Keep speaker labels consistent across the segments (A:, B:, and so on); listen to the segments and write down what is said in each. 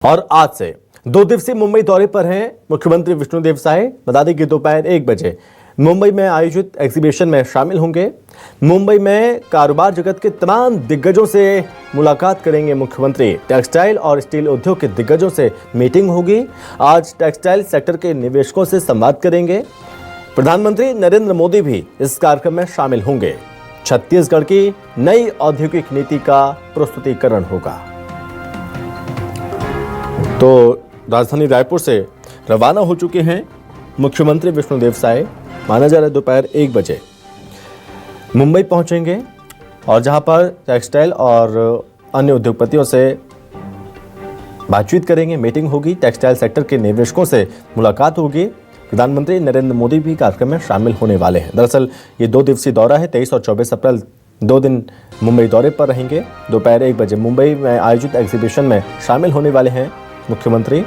A: और आज से 2 दिवसीय मुंबई दौरे पर हैं मुख्यमंत्री विष्णुदेव साय। बता दें कि दोपहर 1 बजे मुंबई में आयोजित एग्जीबिशन में शामिल होंगे। मुंबई में कारोबार जगत के तमाम दिग्गजों से मुलाकात करेंगे मुख्यमंत्री। टेक्सटाइल और स्टील उद्योग के दिग्गजों से मीटिंग होगी। आज टेक्सटाइल सेक्टर के निवेशकों से संवाद करेंगे। प्रधानमंत्री नरेंद्र मोदी भी इस कार्यक्रम में शामिल होंगे। छत्तीसगढ़ की नई औद्योगिक नीति का प्रस्तुतिकरण होगा। तो राजधानी रायपुर से रवाना हो चुके हैं मुख्यमंत्री विष्णुदेव साय। माना जा रहा है दोपहर 1 बजे मुंबई पहुंचेंगे और जहां पर टेक्सटाइल और अन्य उद्योगपतियों से बातचीत करेंगे, मीटिंग होगी। टेक्सटाइल सेक्टर के निवेशकों से मुलाकात होगी। प्रधानमंत्री नरेंद्र मोदी भी कार्यक्रम में शामिल होने वाले हैं। दरअसल ये 2 दिवसीय दौरा है। 23 और 24 अप्रैल 2 दिन मुंबई दौरे पर रहेंगे। दोपहर 1 बजे मुंबई में आयोजित एग्जीबिशन में शामिल होने वाले हैं मुख्यमंत्री।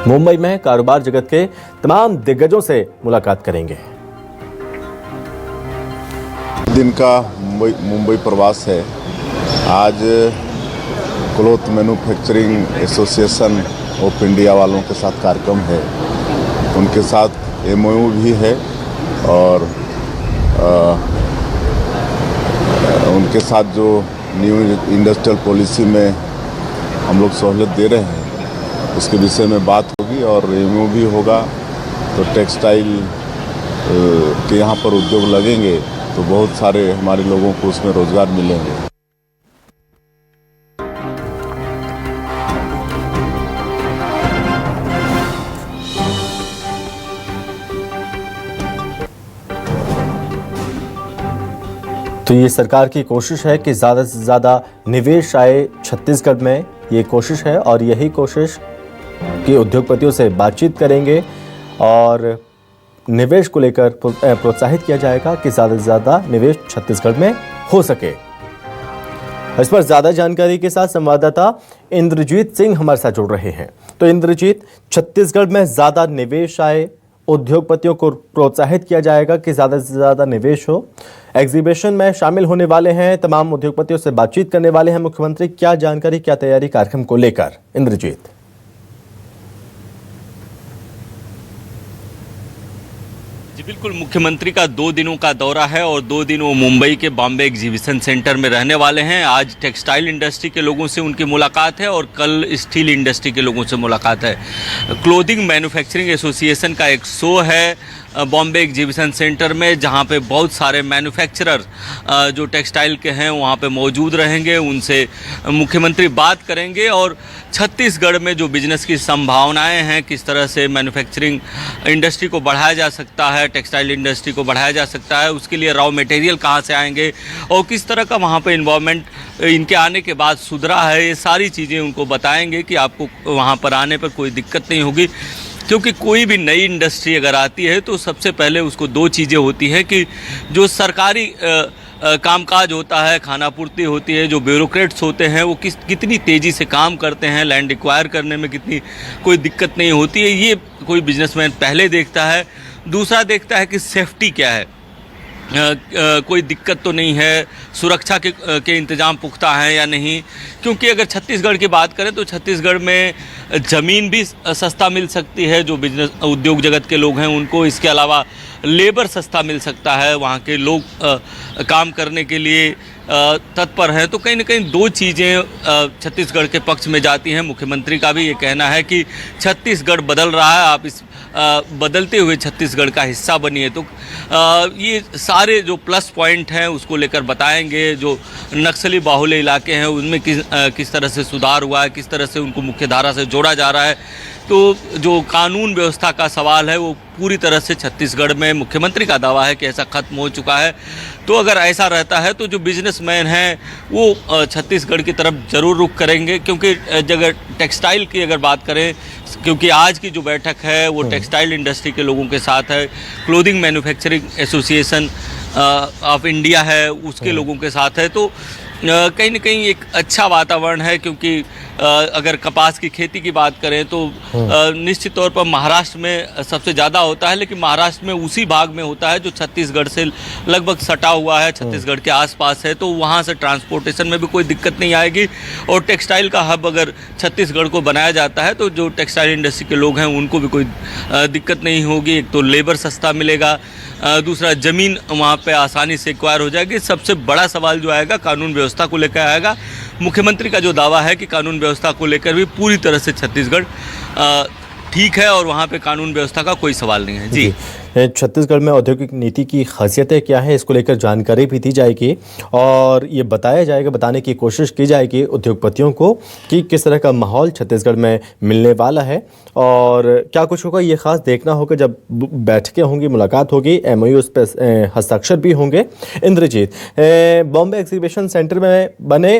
A: मुंबई में कारोबार जगत के तमाम दिग्गजों से मुलाकात करेंगे।
B: दिन का मुंबई प्रवास है। आज cloth manufacturing association of India वालों के साथ कार्यक्रम है। उनके साथ एमओयू भी है और उनके साथ जो न्यू इंडस्ट्रियल पॉलिसी में हम लोग सहूलियत दे रहे हैं उसके विषय में बात होगी और एमओयू भी होगा। तो टेक्सटाइल के यहाँ पर उद्योग लगेंगे तो बहुत सारे हमारे लोगों को उसमें रोजगार मिलेंगे।
A: तो ये सरकार की कोशिश है कि ज़्यादा से ज़्यादा निवेश आए छत्तीसगढ़ में। ये कोशिश है और यही कोशिश कि उद्योगपतियों से बातचीत करेंगे और निवेश को लेकर प्रोत्साहित किया जाएगा कि ज़्यादा से ज़्यादा निवेश छत्तीसगढ़ में हो सके। इस पर ज़्यादा जानकारी के साथ संवाददाता इंद्रजीत सिंह हमारे साथ जुड़ रहे हैं। तो इंद्रजीत, छत्तीसगढ़ में ज़्यादा निवेश आए, उद्योगपतियों को प्रोत्साहित किया जाएगा कि ज़्यादा से ज़्यादा निवेश हो। एग्जीबिशन में शामिल होने वाले हैं, तमाम उद्योगपतियों से बातचीत करने वाले हैं मुख्यमंत्री। क्या जानकारी, क्या तैयारी कार्यक्रम को लेकर, इंद्रजीत?
C: जी बिल्कुल, मुख्यमंत्री का 2 दिनों का दौरा है और 2 दिन वो मुंबई के बॉम्बे एग्जीबिशन सेंटर में रहने वाले हैं। आज टेक्सटाइल इंडस्ट्री के लोगों से उनकी मुलाकात है और कल स्टील इंडस्ट्री के लोगों से मुलाकात है। क्लोथिंग मैन्युफैक्चरिंग एसोसिएशन का एक शो है बॉम्बे एग्जीबिशन सेंटर में, जहां पे बहुत सारे मैन्युफैक्चरर जो टेक्सटाइल के हैं वहां पे मौजूद रहेंगे। उनसे मुख्यमंत्री बात करेंगे और छत्तीसगढ़ में जो बिजनेस की संभावनाएं हैं, किस तरह से मैन्युफैक्चरिंग इंडस्ट्री को बढ़ाया जा सकता है, टेक्सटाइल इंडस्ट्री को बढ़ाया जा सकता है, उसके लिए रॉ मटेरियल कहाँ से आएंगे और किस तरह का वहाँ पे इन्वायरमेंट इनके आने के बाद सुधरा है, ये सारी चीज़ें उनको बताएंगे कि आपको वहाँ पर आने पर कोई दिक्कत नहीं होगी। क्योंकि कोई भी नई इंडस्ट्री अगर आती है तो सबसे पहले उसको 2 चीज़ें होती हैं कि जो सरकारी कामकाज होता है, खानापूर्ति होती है, जो ब्यूरोक्रेट्स होते हैं वो कितनी तेज़ी से काम करते हैं, लैंड एक्वायर करने में कितनी कोई दिक्कत नहीं होती है, ये कोई बिजनेसमैन पहले देखता है। दूसरा देखता है कि सेफ्टी क्या है, कोई दिक्कत तो नहीं है, सुरक्षा के इंतज़ाम पुख्ता हैं या नहीं। क्योंकि अगर छत्तीसगढ़ की बात करें तो छत्तीसगढ़ में ज़मीन भी सस्ता मिल सकती है जो बिजनेस उद्योग जगत के लोग हैं उनको। इसके अलावा लेबर सस्ता मिल सकता है, वहाँ के लोग काम करने के लिए तत्पर हैं। तो कहीं ना कहीं 2 चीज़ें छत्तीसगढ़ के पक्ष में जाती हैं। मुख्यमंत्री का भी ये कहना है कि छत्तीसगढ़ बदल रहा है, आप इस बदलते हुए छत्तीसगढ़ का हिस्सा बनिए। तो ये सारे जो प्लस पॉइंट हैं उसको लेकर बताएंगे। जो नक्सली बाहुल्य इलाके हैं उनमें किस तरह से सुधार हुआ है, किस तरह से उनको मुख्यधारा से जोड़ा जा रहा है। तो जो कानून व्यवस्था का सवाल है वो पूरी तरह से छत्तीसगढ़ में मुख्यमंत्री का दावा है कि ऐसा खत्म हो चुका है। तो अगर ऐसा रहता है तो जो बिजनेसमैन हैं वो छत्तीसगढ़ की तरफ ज़रूर रुख करेंगे। क्योंकि अगर टेक्सटाइल की अगर बात करें, क्योंकि आज की जो बैठक है वो टेक्सटाइल इंडस्ट्री के लोगों के साथ है, clothing manufacturing association of India है उसके लोगों के साथ है। तो कहीं न कहीं एक अच्छा वातावरण है, क्योंकि अगर कपास की खेती की बात करें तो निश्चित तौर पर महाराष्ट्र में सबसे ज़्यादा होता है, लेकिन महाराष्ट्र में उसी भाग में होता है जो छत्तीसगढ़ से लगभग सटा हुआ है, छत्तीसगढ़ के आसपास है, तो वहाँ से ट्रांसपोर्टेशन में भी कोई दिक्कत नहीं आएगी। और टेक्सटाइल का हब अगर छत्तीसगढ़ को बनाया जाता है तो जो टेक्सटाइल इंडस्ट्री के लोग हैं उनको भी कोई दिक्कत नहीं होगी। एक तो लेबर सस्ता मिलेगा, दूसरा ज़मीन वहाँ पे आसानी से एक्वायर हो जाएगी। सबसे बड़ा सवाल जो आएगा कानून व्यवस्था को लेकर आएगा। मुख्यमंत्री का जो दावा है कि कानून व्यवस्था को लेकर भी पूरी तरह से छत्तीसगढ़ ठीक है और वहाँ पे कानून व्यवस्था का कोई सवाल नहीं है। जी
A: छत्तीसगढ़ में औद्योगिक नीति की खासियतें क्या है, इसको लेकर जानकारी भी दी जाएगी और ये बताया जाएगा, बताने की कोशिश की जाएगी उद्योगपतियों को कि किस तरह का माहौल छत्तीसगढ़ में मिलने वाला है और क्या कुछ होगा। ये खास देखना होगा जब बैठकें होंगी, मुलाकात होगी, MOUs पर हस्ताक्षर भी होंगे। इंद्रजीत, बॉम्बे एग्जीबिशन सेंटर में बने